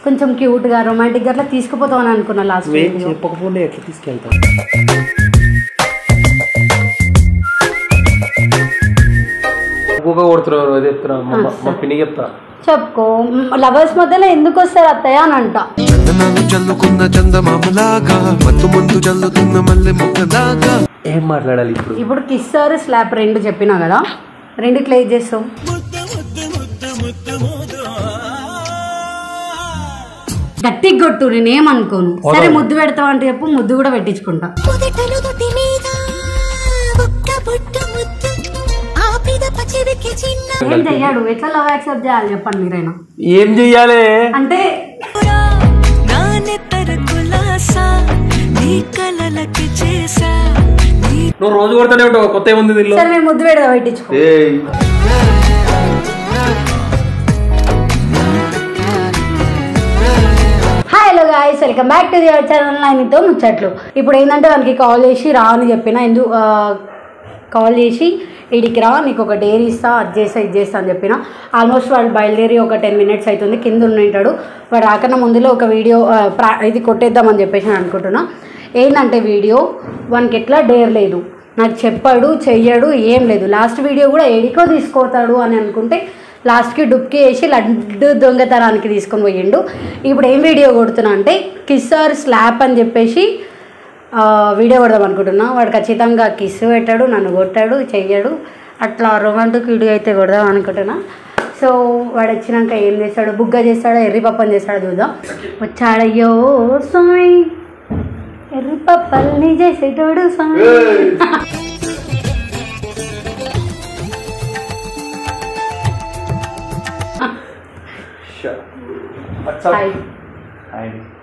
కొంచెం క్యూట్గా రొమాంటిక్గా అట్లా తీసుకుపోతామని అనుకున్నా లాస్ట్ చెప్పకపోతే ఎట్లా తీసుకెళ్తాం చెప్పుకో లవర్స్ మధ్యలో ఎందుకు వస్తారు అత్తయ్య అని అంట ఏం మాట్లాడాలి ఇప్పుడు కిస్సార్ స్లాప్ రెండు చెప్పినా కదా రెండు క్లే చేస్తావు గట్టిగా కొట్టు నేనేమనుకోను సరే ముద్దు పెడతావు అంటే చెప్పు ముద్దు కూడా పెట్టించుకుంటా ఏం చెయ్యాడు ఎట్లా లవ్ యాక్సెప్ట్ చేయాలి చెప్పండి మీరైనా ఏం చెయ్యాలి అంటే నువ్వు రోజు కొడతానే ఉంటావు కొత్త ఏముంది దీనిలో సరే నేను ముద్దు పెడతా పెట్టించుకో hello guys welcome back to the our channel ఆయనతో ముచ్చట్లు ఇప్పుడు ఏంటంటే వాళ్ళకి కాల్ చేసి రా అని చెప్పిన ఎందుకు కాల్ చేసి ఇడికి రా నీకు ఒక డేర్ ఇస్తా అది చేస్తా ఇది చేస్తా అని చెప్పిన ఆల్మోస్ట్ వాళ్ళు బయలుదేరి ఒక 10 minutes అవుతుంది కింద ఉంటాడు వాడు రాకన్నా ముందులో ఒక వీడియో ఇది కొట్టేద్దామని చెప్పేసి నేను అనుకుంటున్నా ఏంటంటే వీడియో వానికి ఎట్లా డేర్ లేదు నాకు చెప్పాడు చెయ్యడు ఏం లేదు లాస్ట్ వీడియో కూడా ఎడికో తీసుకోతాడు అని అనుకుంటే లాస్ట్కి డుబ్కి వేసి లడ్డు దొంగతనానికి తీసుకొని పోయిండు ఇప్పుడు ఏం వీడియో కొడుతున్నా అంటే కిస్సార్ స్లాప్ అని చెప్పేసి వీడియో కొడదాం అనుకుంటున్నా వాడు ఖచ్చితంగా కిస్ పెట్టాడు నన్ను కొట్టాడు చెయ్యడు అట్లా రొమాంటిక్ వీడియో అయితే కొడదాం అనుకుంటున్నా సో వాడు వచ్చినాక ఏం చేస్తాడు బుగ్గ చేస్తాడో ఎర్రి పప్పని చేస్తాడో చూద్దాం వచ్చాడయ్యో స్వామి ఎర్రి పప్పల్ని చేసేటోడు స్వామి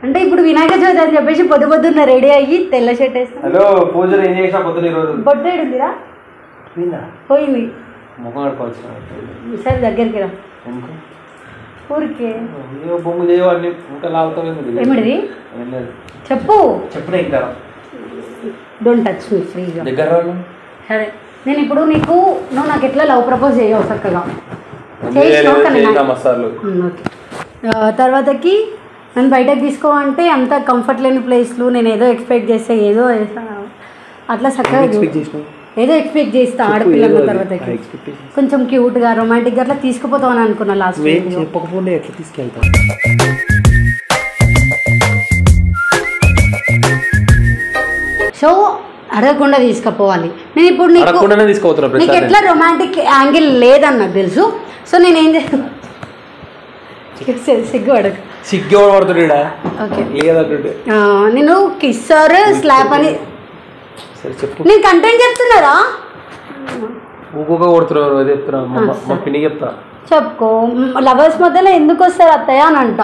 అంటే ఇప్పుడు వినాయక చవితి అని చెప్పేసి పొద్దున్న రెడీ అయ్యి తెల్ల షర్ట్ వేస్తాను బొట్టేడుందిరా పోయింది సరే దగ్గరికి రా ఊరికే ఏమిటిది చెప్పు డోంట్ టచ్ మీ ఫ్రీగా సరే నేను ఇప్పుడు నువ్వు నాకు ఎట్లా లవ్ ప్రపోజ్ చేయవు చక్కగా తర్వాతకి నన్ను బయటకు తీసుకోవాలంటే అంత కంఫర్ట్ లేని ప్లేస్లు నేను ఏదో ఎక్స్పెక్ట్ చేస్తే ఏదో అట్లా చక్కగా ఏదో ఎక్స్పెక్ట్ చేస్తా ఆడపిల్లల తర్వాతకి కొంచెం క్యూట్గా రొమాంటిక్గా అట్లా తీసుకుపోతామని అనుకున్నా లాస్ట్ చెప్పకపోతే ఎట్లా తీసుకెళ్తాం సో అడగకుండా తీసుకుపోవాలి నేను ఇప్పుడు నీకు ఎట్లా రొమాంటిక్ యాంగిల్ లేదన్నది తెలుసు సో నేనేం చేస్తాను సిగ్గు అడగ నేను కిస్సార్ స్లాప్ అని నేను కంటెంట్ చెప్తున్నారా చెప్పుకో లవర్స్ మధ్యలో ఎందుకు వస్తారు అత్తయ్య అని అంట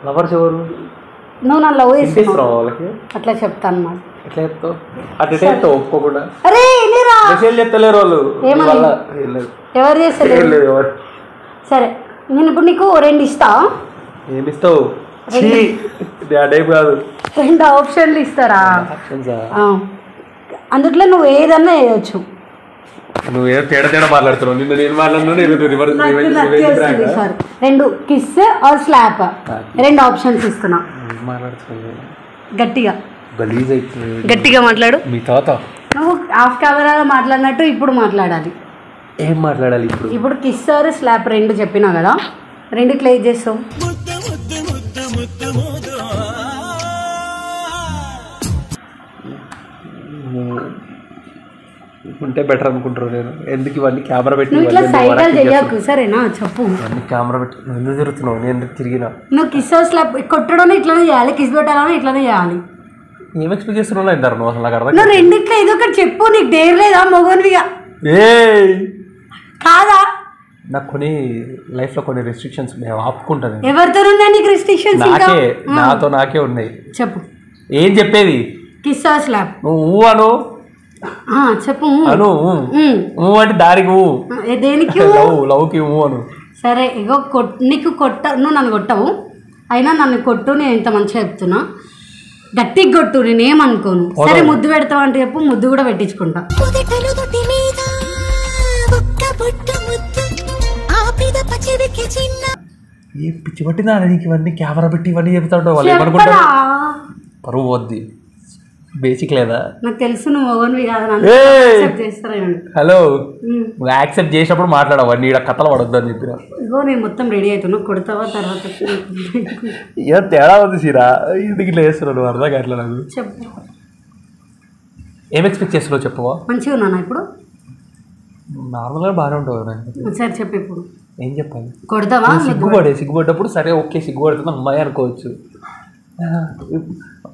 లవర్స్ ఎవరు నువ్వు నా లవ్ చేస్తున్నావు అట్లా చెప్తాను అరే ఎవరు చేస్తలేరు సరే నేను ఇప్పుడు నీకు రెండు ఇస్తా ఏమిస్తావు రెండు ఆప్షన్లు ఇస్తారా అందుట్లో నువ్వు ఏదన్నా వేయచ్చు నువ్వు ఏదో తేడా మాట్లాడుతున్నావు నిన్ను నేను మాట్లాడుతున్నాను రెండు కిస్ ఆర్ స్లాప్ రెండు ఆప్షన్స్ ఇస్తున్నా గట్టిగా మాట్లాడు మీ తాత నువ్వు హాఫ్ కెమెరాలో మాట్లాడినట్టు ఇప్పుడు మాట్లాడాలి ఏం మాట్లాడాలి ఇప్పుడు కిస్ ఆర్ స్లాప్ రెండు చెప్పినా కదా రెండు క్లే చేస్తావు ఉంటే బెటర్ అనుకుంటారు నేను ఎందుకు ఇవన్నీ కెమెరా పెట్టి సరేనా చెప్పు కెమెరా పెట్టి ఎందుకు తిరుగుతున్నావు నేను తిరిగినా నువ్వు కిస్ ఆర్ స్లాప్ కొట్టడం ఇట్లానే చేయాలి కిస్ పెట్టాలని ఇట్లానే చేయాలి ఏం ఎక్స్పెక్ట్ చేస్తున్నావు ఇద్దరు నువ్వు అసలు నాకు అర్థం నువ్వు రెండిట్లో ఏదో ఒకటి చెప్పు నీకు డేర్ లేదా మొగోనివిగా కాదా నాకు కొన్ని లైఫ్ లో కొన్ని రెస్ట్రిక్షన్స్ ఉన్నాయి ఆపుకుంటాను ఎవరితో ఉన్నాయి నీకు రెస్ట్రిక్షన్స్ నాకే ఉన్నాయి చెప్పు ఏం చెప్పేది కిస్ ఆర్ స్లాప్ నువ్వు అను చెప్పు అను అంటే దారికి దేనికి లవ్కి అను సరే ఇగో నీకు నువ్వు నన్ను కొట్టవు అయినా నన్ను కొట్టు నేను ఇంత మంచిగా చెప్తున్నా గట్టిగా కొట్టు నేనేమనుకోను సరే ముద్దు పెడతావు అంటే చెప్పు ముద్దు కూడా పెట్టించుకుంటా ఏ పిచ్చి పట్టిందా నీకు ఇవన్నీ కెమెరా పెట్టి ఇవన్నీ చెప్తాడు వాళ్ళు ఏమనుకుంటారు పరువు పోద్ది బేసిక్ లేదా నాకు తెలుసు నువ్వు ఓన్వి కాదు హలో నువ్వు యాక్సెప్ట్ చేసినప్పుడు మాట్లాడవా నీ కథలు పడొద్దు అని చెప్పిన ఇగో నేను మొత్తం రెడీ అవుతున్నా కొడతావా తర్వాత ఏదో తేడా ఉంది సీరా ఇంటికి ఇట్లా చేస్తున్నావు నువ్వు అర్థం కావట్లే నాకు చెప్పు ఏం ఎక్స్పెక్ట్ చేస్తున్నావు చెప్పవా మంచిగా ఉన్నానా ఇప్పుడు నార్మల్గా బాగానే ఉంటావు సరే చెప్పు ఇప్పుడు ఏం చెప్పాలి కొడతావా సిగ్గుపడ్డప్పుడు సరే ఓకే సిగ్గుపడుతుంది అమ్మాయి అనుకోవచ్చు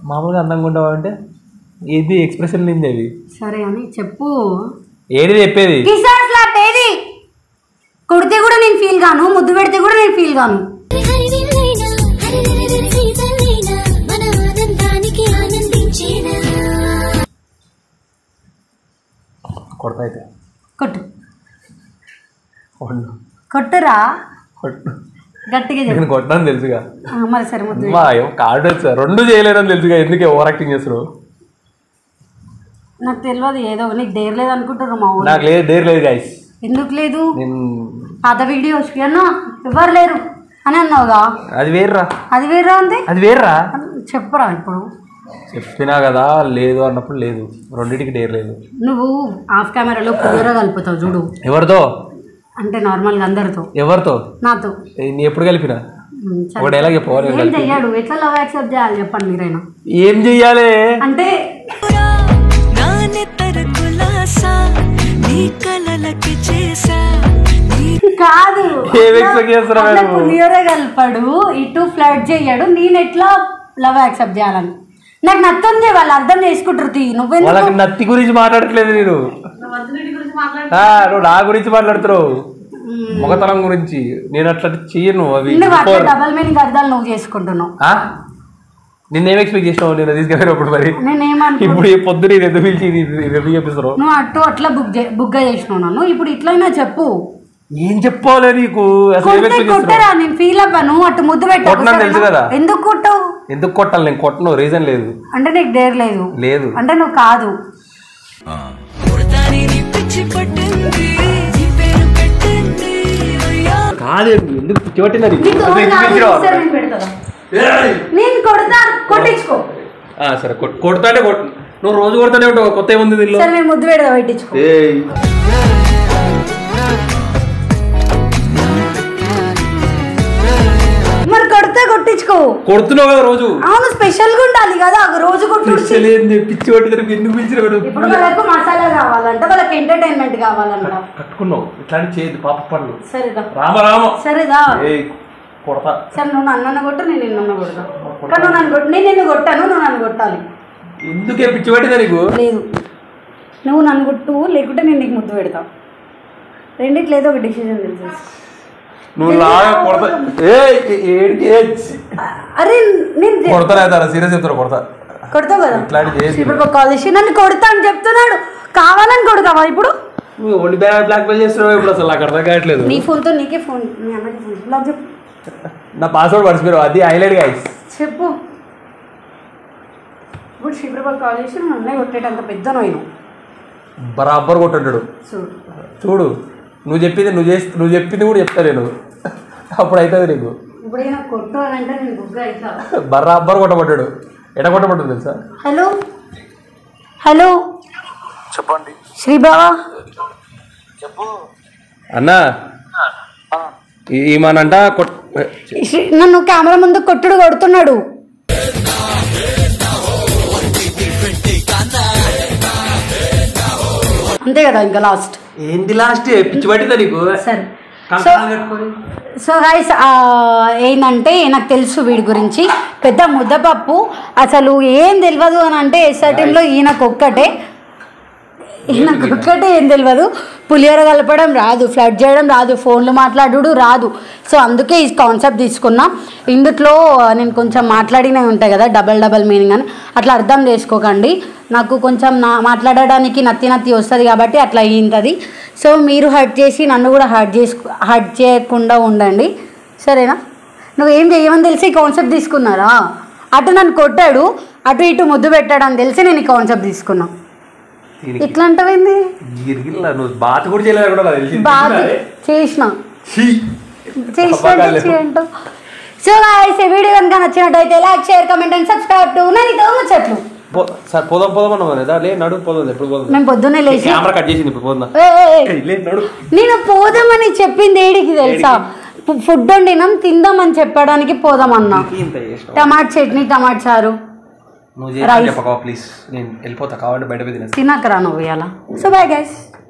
మామూలుగా అందంగా ఉండవా అంటే ఏది ఎక్స్ప్రెషన్ లేనిది అవి సరే అని చెప్పు ఏది చెప్పేది ఏది కొడితే కూడా నేను ఫీల్ గాను ముద్దు పెడితే కూడా నేను ఫీల్ గాను కొడతా అయితే కొట్టు కొట్టురా కొట్టు గట్టిగా నేను కొట్టాను తెలుసుగా మరి సరే ముద్దు కార్డు వచ్చా రెండు చేయలేదని తెలుసుగా ఎందుకే ఓవర్ యాక్టింగ్ చేస్తారు నాకు తెలియదు ఏదో నీకు డేర్ లేదు అనుకుంటారు మా ఊరు నాకు లేదు డేర్ లేదు గైస్ ఎందుకు లేదు నేను పాత వీడియోస్ అన్నా ఎవరు లేరు అని అన్నావుగా అది వేర్రా అంతే అది వేర్రా చెప్పరా ఇప్పుడు చెప్పినా కదా లేదు అన్నప్పుడు లేదు రెండింటికి డేర్ లేదు నువ్వు ఆఫ్ కెమెరాలో పులిహోర కలుపుతావు చూడు ఎవరితో అంటే నార్మల్గా అందరితో ఎవరితో నాతో నీ ఎప్పుడు కలిపినా ఒక డైలాగ్ చెప్పవాలి ఏం చెయ్యాడు ఎట్లా లవ్ యాక్సెప్ట్ చేయాలి చెప్పండి మీరైనా ఏం చెయ్యాలి అంటే కాదు పులిహోర కలపడు ఇటు ఫ్లడ్ చెయ్యాడు నేను ఎట్లా లవ్ యాక్సెప్ట్ చేయాలని నాకు నత్తుంది వాళ్ళు అర్థం చేసుకుంటారు నువ్వు నత్తి గురించి మాట్లాడట్లేదు నేను నువ్వు నా గురించి మాట్లాడుతున్నావు మొగతనం గురించి నేను అట్లా చెయ్యను అవి డబల్ మీనింగ్ అర్థాలు నువ్వు చేసుకుంటున్నావు నిన్నేం ఎక్స్పెక్ట్ చేసినావు నేను తీసుకెళ్ళినప్పుడు మరి ఇప్పుడు పొద్దున ఎందుకు పిలిచి ఎందుకు చెప్పిస్తున్నావు నువ్వు అట్లా బుగ్గా చేసినావు నన్ను ఇప్పుడు ఇట్లయినా చెప్పు ఏం చెప్పాలి నీకు కొట్టరా నేను ఫీల్ అవ్వను అటు ముద్దు పెట్టాను తెలుసు కదా ఎందుకు కొట్టావు ఎందుకు కొట్టాలి నేను కొట్టను రీజన్ లేదు అంటే నీకు డేర్ లేదు అంటే నువ్వు కాదు కాదు ఎందుకు పిచ్చిపట్టిందా నేను కొడతా కొట్టించుకో సరే కొడతానే నువ్వు రోజు కొడతానే ఉంటావు కొత్త ఏముంది దీనిలో సరే నేను ముద్దు పెడతా పెట్టించుకో మరి కొడితే కొట్టించుకో కొడుతున్నావు కదా రోజు అవును స్పెషల్ గా ఉండాలి కదా రోజు పిచ్చి పట్టి ఎందుకు పిలిచిన ఇప్పుడు వాళ్ళకు మసాలా కావాలంట వాళ్ళకి ఎంటర్టైన్మెంట్ కావాలంట కట్టుకున్నావు ఇట్లాంటి చేయదు పాప పనులు సరేదా రామ సరేదా కొడతా సరే నువ్వు నన్ను కొట్టు నేను నిన్ను కొడతా కానీ నువ్వు నన్ను కొట్టు నేను నిన్ను కొట్టాను నువ్వు నన్ను కొట్టాలి ఎందుకే పిచ్చి పట్టిందా నీకు లేదు నువ్వు నన్ను కొట్టు లేకుంటే నేను నీకు ముద్దు పెడతా రెండిట్లేదో ఒక డిసిజన్ తెలుసు నువ్వు లాగా కొడతా అరే నేను కొడతా సీరియస్ చెప్తాను కొడతావు కదా ఇప్పుడు కాల్ చేసి నన్ను కొడతా అని చెప్తున్నాడు కావాలని కొడతావా ఇప్పుడు ఓన్లీ బ్లాక్ మెయిల్ చేస్తున్నావు ఇప్పుడు అసలు నాకు అర్థం కావట్లేదు నీ ఫోన్తో నీకే ఫోన్ మీ అన్నకి ఫోన్ ఇలా చెప్పు నా పాస్వర్డ్ మర్చిపోయారు అది హైలైట్ గైస్ చెప్పు ఇప్పుడు శిబిరబాబు కాల్ చేసి నువ్వు అన్నయ్య కొట్టేటంత పెద్ద నోయిను బరాబర్ కొట్టాడు చూడు నువ్వు చెప్పింది నువ్వు చెప్పింది కూడా చెప్తా నేను అప్పుడు అవుతుంది నీకు కొట్టు అని అంటే నేను బుగ్గ అవుతా బరాబర్ కొట్టబడ్డాడు ఎట కొట్టబడ్డాడు తెలుసా హలో చెప్పండి శ్రీబావా చెప్పు అన్నా ఏమనంట నన్ను కెమెరా ముందు కొడుతున్నాడు అంతే కదా ఇంకా లాస్ట్ ఏంటి లాస్ట్ పిచ్చి పట్టిందా నీకు సరే సో గైస్ ఏంటంటే నాకు తెలుసు వీడి గురించి పెద్ద ముద్దపప్పు అసలు ఏం తెలియదు అని అంటే ఎస్ఆర్టీంలో ఈయనకొక్కటే ఏం తెలియదు పులిహోర కలపడం రాదు ఫ్లడ్ చేయడం రాదు ఫోన్లు మాట్లాడు రాదు సో అందుకే ఈ కాన్సెప్ట్ తీసుకున్నా ఇందులో నేను కొంచెం మాట్లాడినవి ఉంటాయి కదా డబల్ మీనింగ్ అని అట్లా అర్థం చేసుకోకండి నాకు కొంచెం మాట్లాడడానికి నత్తి వస్తుంది కాబట్టి అట్లా అయ్యింది సో మీరు హర్ట్ చేసి నన్ను కూడా హర్ట్ చేయకుండా ఉండండి సరేనా నువ్వేం చేయమని తెలిసి ఈ కాన్సెప్ట్ తీసుకున్నారా అటు నన్ను కొట్టాడు అటు ఇటు ముద్దు పెట్టాడు అని తెలిసి నేను ఈ కాన్సెప్ట్ తీసుకున్నా ఇట్లా అంటావేంది నువ్వు బాత్ కూడా చేయలేదు బాత్ చేసిన చేసినట్టు. సో గాయ్స్ ఈ వీడియో కనుక నచ్చినట్టయితే like share comment and subscribe to ననితో ముచ్చట్లు. సార్ పోదాం అన్నదా లే నడు పోదాం ఎప్పుడు పోదాం మేము పొద్దున్నే లేచి కెమెరా కట్ చేసింది ఇప్పుడు పోదాం నడు. నేను పోదామని చెప్పింది ఏడికి తెలుసా, ఫుడ్ వండినాం తిందామని చెప్పడానికి పోదామన్నా. టమాటా చట్నీ టమాటా చారు నువ్వు చెప్పవా ప్లీజ్, నేను వెళ్ళిపోతా కావాలంటే బయట పోయి తినకరా నువ్వు ఇవాళ. So bye guys.